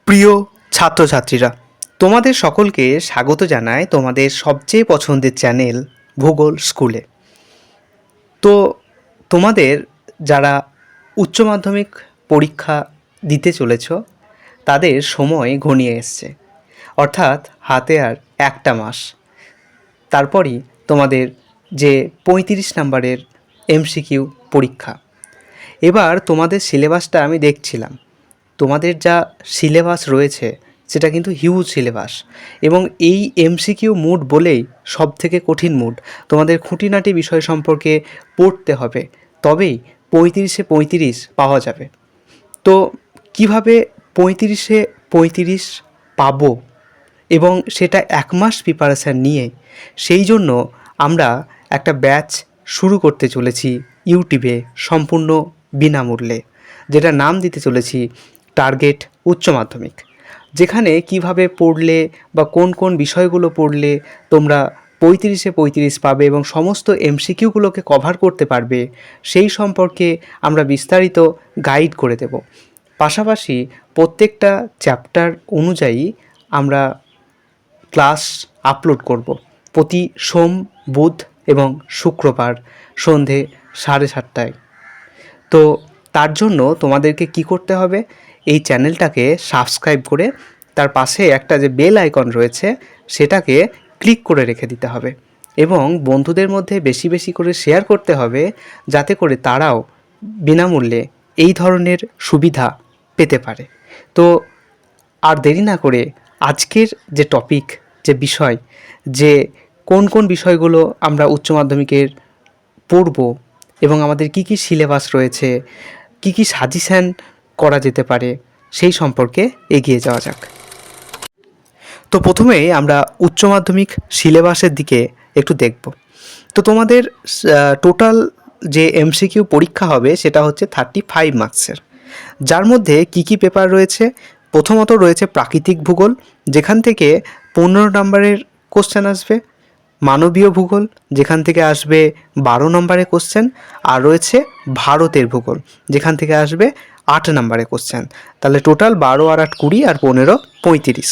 প্রিয় ছাত্রছাত্রীরা, তোমাদের সকলকে স্বাগত জানাই তোমাদের সবচেয়ে পছন্দের চ্যানেল ভূগোল স্কুলে। তো তোমাদের যারা উচ্চ মাধ্যমিক পরীক্ষা দিতে চলেছ তাদের সময় ঘনিয়ে এসছে, অর্থাৎ হাতে আর একটা মাস, তারপরই তোমাদের যে 35 নম্বরের এমসিকিউ পরীক্ষা। এবার তোমাদের সিলেবাসটা আমি দেখছিলাম, তোমাদের যা সিলেবাস রয়েছে সেটা কিন্তু হিউজ সিলেবাস, এবং এই এমসিকিউ মুড বলেই সব থেকে কঠিন মুড। তোমাদের খুঁটিনাটি বিষয় সম্পর্কে পড়তে হবে, তবেই 35-এ 35 পাওয়া যাবে। তো কিভাবে 35-এ 35 পাবো, এবং সেটা এক মাস প্রিপারেশান নিয়ে, সেই জন্য আমরা একটা ব্যাচ শুরু করতে চলেছি ইউটিউবে সম্পূর্ণ বিনামূল্যে, যেটা নাম দিতে চলেছি টার্গেট উচ্চ মাধ্যমিক। যেখানে কিভাবে পড়লে বা কোন কোন বিষয়গুলো পড়লে তোমরা 35-এ 35 পাবে এবং সমস্ত এমসিকিউগুলোকে কভার করতে পারবে, সেই সম্পর্কে আমরা বিস্তারিত গাইড করে দেব। পাশাপাশি প্রত্যেকটা চ্যাপ্টার অনুযায়ী আমরা ক্লাস আপলোড করব প্রতি সোম, বুধ এবং শুক্রবার সন্ধে 7:30টায়। তো তার জন্য তোমাদেরকে কি করতে হবে, এই চ্যানেলটাকে সাবস্ক্রাইব করে তার পাশে একটা যে বেল আইকন রয়েছে সেটাকে ক্লিক করে রেখে দিতে হবে, এবং বন্ধুদের মধ্যে বেশি বেশি করে শেয়ার করতে হবে, যাতে করে তারাও বিনামূল্যে এই ধরনের সুবিধা পেতে পারে। তো আর দেরি না করে আজকের যে টপিক, যে বিষয়, যে কোন কোন বিষয়গুলো আমরা উচ্চ মাধ্যমিকের পড়ব এবং আমাদের কি কি সিলেবাস রয়েছে, কি কি সাজেশান করা যেতে পারে, সেই সম্পর্কে এগিয়ে যাওয়া যাক। তো প্রথমেই আমরা উচ্চ মাধ্যমিক সিলেবাসের দিকে একটু দেখব। তো তোমাদের টোটাল যে এমসিকিউ পরীক্ষা হবে সেটা হচ্ছে 35 মার্কসের, যার মধ্যে কি কি পেপার রয়েছে। প্রথমত রয়েছে প্রাকৃতিক ভূগোল, যেখান থেকে 15 নম্বরের কোশ্চেন আসবে। মানবীয় ভূগোল, যেখান থেকে আসবে 12 নম্বরের কোশ্চেন। আর রয়েছে ভারতের ভূগোল, যেখান থেকে আসবে 8 নম্বরের কোশ্চেন। তাহলে টোটাল 12 আর 8 20 আর 15 35।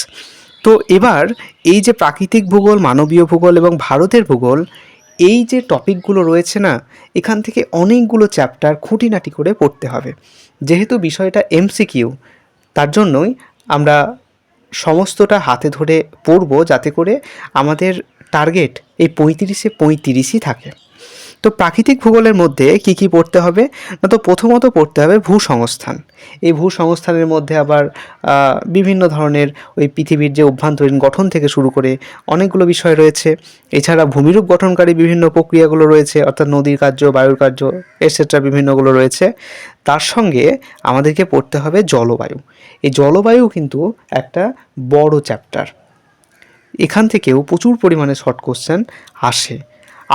তো এবার এই যে প্রাকৃতিক ভূগোল, মানবীয় ভূগোল এবং ভারতের ভূগোল, এই যে টপিকগুলো রয়েছে না, এখান থেকে অনেকগুলো চ্যাপ্টার খুঁটিনাটি করে পড়তে হবে। যেহেতু বিষয়টা এমসিকিউ, তার জন্যই আমরা সমস্তটা হাতে ধরে পড়ব, যাতে করে আমাদের টার্গেট এই 35-এ 35ই থাকে। তো প্রাকৃতিক ভূগোলের মধ্যে কি কি পড়তে হবে না, তো প্রথমত পড়তে হবে ভূসংস্থান। এই ভূসংস্থানের মধ্যে আবার বিভিন্ন ধরনের ওই পৃথিবীর যে অভ্যন্তরীণ গঠন থেকে শুরু করে অনেকগুলো বিষয় রয়েছে। এছাড়া ভূমিরূপ গঠনকারী বিভিন্ন প্রক্রিয়াগুলো রয়েছে, অর্থাৎ নদীর কার্য, বায়ুর কার্য, এটসেট্রা বিভিন্নগুলো রয়েছে। তার সঙ্গে আমাদেরকে পড়তে হবে জলবায়ু। এই জলবায়ু কিন্তু একটা বড় চ্যাপ্টার, এখান থেকেও প্রচুর পরিমাণে শর্ট কোশ্চেন আসে।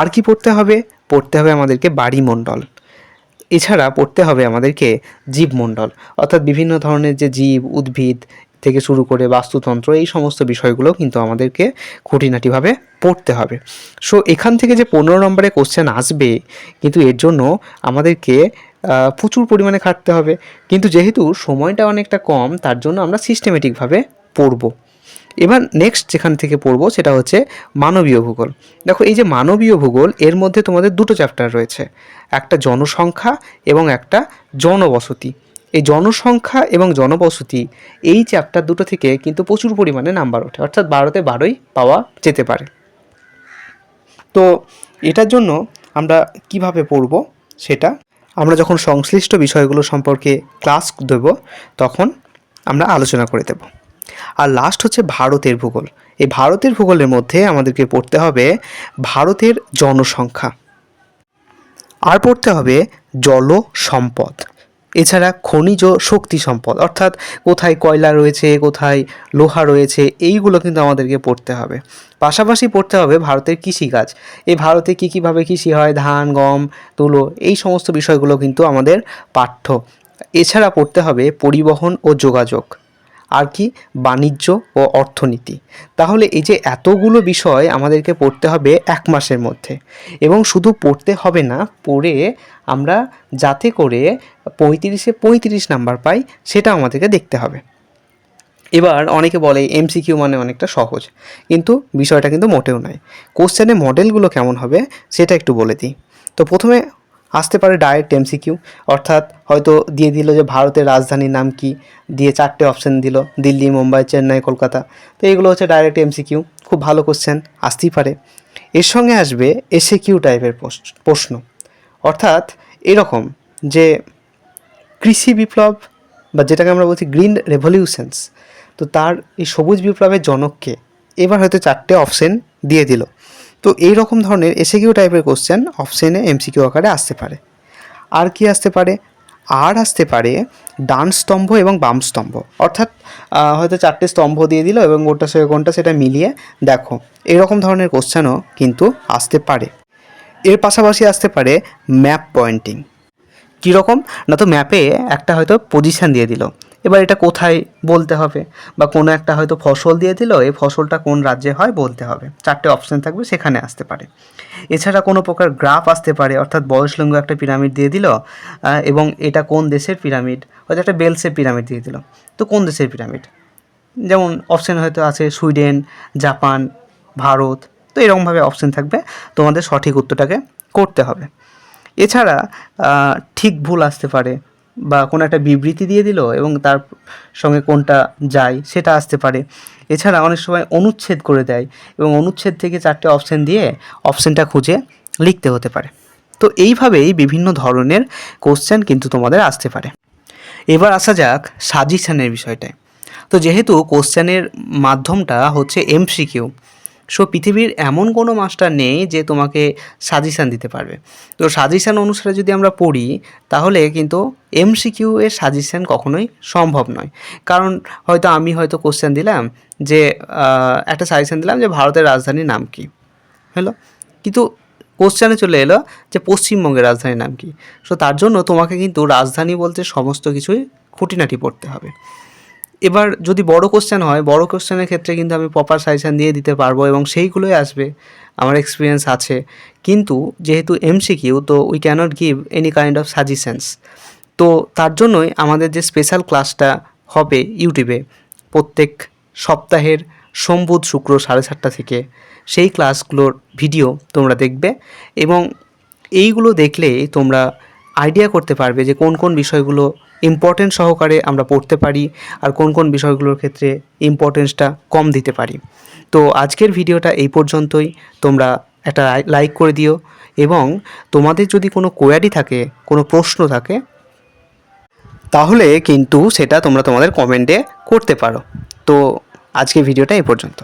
আর কি পড়তে হবে, পড়তে হবে আমাদেরকে বায়ুমণ্ডল। এছাড়া পড়তে হবে আমাদেরকে জীবমণ্ডল, অর্থাৎ বিভিন্ন ধরনের যে জীব, উদ্ভিদ থেকে শুরু করে বাস্তুতন্ত্র, এই সমস্ত বিষয়গুলো কিন্তু আমাদেরকে খুঁটিনাটিভাবে পড়তে হবে। সো এখান থেকে যে 15 নম্বরে কোশ্চেন আসবে, কিন্তু এর জন্য আমাদেরকে প্রচুর পরিমাণে খাটতে হবে। কিন্তু যেহেতু সময়টা অনেকটা কম, তার জন্য আমরা সিস্টেমেটিকভাবে পড়ব। এবার নেক্সট যেখান থেকে পড়বো সেটা হচ্ছে মানবীয় ভূগোল। দেখো, এই যে মানবীয় ভূগোল, এর মধ্যে তোমাদের দুটো চ্যাপ্টার রয়েছে, একটা জনসংখ্যা এবং একটা জনবসতি। এই জনসংখ্যা এবং জনবসতি, এই চ্যাপ্টার দুটো থেকে কিন্তু প্রচুর পরিমাণে নাম্বার ওঠে, অর্থাৎ 12-তে 12ই পাওয়া যেতে পারে। তো এটার জন্য আমরা কিভাবে পড়ব, সেটা আমরা যখন সংশ্লিষ্ট বিষয়গুলো সম্পর্কে ক্লাস দেব তখন আমরা আলোচনা করে দেব। আর লাস্ট হচ্ছে ভারতের ভূগোল। এই ভারতের ভূগোলের মধ্যে আমাদেরকে পড়তে হবে ভারতের জনসংখ্যা, আর পড়তে হবে জল সম্পদ, এছাড়া খনিজ শক্তি সম্পদ, অর্থাৎ কোথায় কয়লা রয়েছে, কোথায় লোহা রয়েছে, এইগুলো কিন্তু আমাদেরকে পড়তে হবে। পাশাপাশি পড়তে হবে ভারতের কৃষিকাজ। এই ভারতে কীভাবে কৃষি হয়, ধান, গম, তুলো, এই সমস্ত বিষয়গুলো কিন্তু আমাদের পাঠ্য। এছাড়া পড়তে হবে পরিবহন ও যোগাযোগ, আর কি বাণিজ্য ও অর্থনীতি। তাহলে এই যে এতগুলো বিষয় আমাদেরকে পড়তে হবে এক মাসের মধ্যে, এবং শুধু পড়তে হবে না, পড়ে আমরা যাতে করে 35-এ 35 নাম্বার পাই সেটা আমাদেরকে দেখতে হবে। এবার অনেকে বলে এমসিকিউ মানে অনেকটা সহজ, কিন্তু বিষয়টা কিন্তু মোটেও নয়। কোশ্চেনের মডেলগুলো কেমন হবে সেটা একটু বলে দিই। তো প্রথমে আসতে পারে ডাইরেক্ট এমসিকিউ, অর্থাৎ হয়তো দিয়ে দিল যে ভারতের রাজধানীর নাম কি, দিয়ে 4টে অপশান দিল, দিল্লি, মুম্বাই, চেন্নাই, কলকাতা। তো এগুলো হচ্ছে ডাইরেক্ট এমসিকিউ, খুব ভালো কোশ্চেন, আসতেই পারে। এর সঙ্গে আসবে এসএকিউ টাইপের প্রশ্ন, অর্থাৎ এরকম যে কৃষি বিপ্লব বা যেটাকে আমরা বলছি গ্রিন রেভলিউশনস, তো তার এই সবুজ বিপ্লবের জনককে, এবার হয়তো 4টে অপশন দিয়ে দিল। তো এই রকম ধরনের এসএকিউ টাইপের কোশ্চেন অপশনে এমসিকিউ আকারে আসতে পারে। আর কি আসতে পারে? আর আসতে পারে ডান স্তম্ভ এবং বাম স্তম্ভ, অর্থাৎ হয়তো 4টে স্তম্ভ দিয়ে দিল এবং কোনটা সঙ্গে কোনটা সেটা মিলিয়ে দেখো, এরকম ধরনের কোশ্চেনও কিন্তু আসতে পারে। এর পাশাপাশি আসতে পারে ম্যাপ পয়েন্টিং। কীরকম না, তো ম্যাপে একটা হয়তো পজিশান দিয়ে দিল, এবার এটা কোথায় বলতে হবে, বা কোনো একটা হয়তো ফসল দিয়ে দিল, এই ফসলটা কোন রাজ্যে হয় বলতে হবে, 4টে অপশান থাকবে, সেখানে আসতে পারে। এছাড়া কোনো প্রকার গ্রাফ আসতে পারে, অর্থাৎ বয়সলিঙ্গ একটা পিরামিড দিয়ে দিল, এবং এটা কোন দেশের পিরামিড, হয়তো একটা বেলসের পিরামিড দিয়ে দিল, তো কোন দেশের পিরামিড, যেমন অপশান হয়তো আছে সুইডেন, জাপান, ভারত। তো এরকমভাবে অপশান থাকবে, তোমাদের সঠিক উত্তরটাকে করতে হবে। এছাড়া ঠিক ভুল আসতে পারে, বা কোনো একটা বিবৃতি দিয়ে দিল এবং তার সঙ্গে কোনটা যায় সেটা আসতে পারে। এছাড়া অনেক সময় অনুচ্ছেদ করে দেয় এবং অনুচ্ছেদ থেকে 4টে অপশান দিয়ে অপশানটা খুঁজে লিখতে হতে পারে। তো এইভাবেই বিভিন্ন ধরনের কোশ্চেন কিন্তু তোমাদের আসতে পারে। এবার আসা যাক সাজেশনের বিষয়টায়। তো যেহেতু কোশ্চেনের মাধ্যমটা হচ্ছে এমসিকিউ, সো পৃথিবীর এমন কোনো মাস্টার নেই যে তোমাকে সাজেশান দিতে পারবে। তো সাজেশান অনুসারে যদি আমরা পড়ি, তাহলে কিন্তু এমসিকিউ এর সাজেশান কখনোই সম্ভব নয়। কারণ হয়তো আমি হয়তো কোশ্চেন দিলাম যে একটা সাজেশান দিলাম যে ভারতের রাজধানীর নাম কী, হলো, কিন্তু কোশ্চেনে চলে এলো যে পশ্চিমবঙ্গের রাজধানীর নাম কী। সো তার জন্য তোমাকে কিন্তু রাজধানী বলতে সমস্ত কিছুই খুঁটিনাটি পড়তে হবে। এবার যদি বড় কোশ্চেন হয়, বড় কোশ্চেনের ক্ষেত্রে কিন্তু আমি প্রপার সাজেশান দিয়ে দিতে পারবো এবং সেইগুলোই আসবে, আমার এক্সপিরিয়েন্স আছে। কিন্তু যেহেতু এমসিকিউ, তো we can't give any kind of suggestions. তো তার জন্যই আমাদের যে স্পেশাল ক্লাসটা হবে ইউটিউবে প্রত্যেক সপ্তাহের সোম, বুধ, শুক্র 7:30 থেকে, সেই ক্লাসগুলোর ভিডিও তোমরা দেখবে এবং এইগুলো দেখলেই তোমরা আইডিয়া করতে পারবে যে কোন কোন বিষয়গুলো ইম্পর্টেন্স সহকারে আমরা পড়তে পারি আর কোন কোন বিষয়গুলোর ক্ষেত্রে ইম্পর্টেন্সটা কম দিতে পারি। তো আজকের ভিডিওটা এই পর্যন্তই। তোমরা একটা লাইক করে দিও এবং তোমাদের যদি কোনো কোয়ারি থাকে, কোনো প্রশ্ন থাকে, তাহলে কিন্তু সেটা তোমরা তোমাদের কমেন্টে করতে পারো। তো আজকের ভিডিওটা এই পর্যন্ত।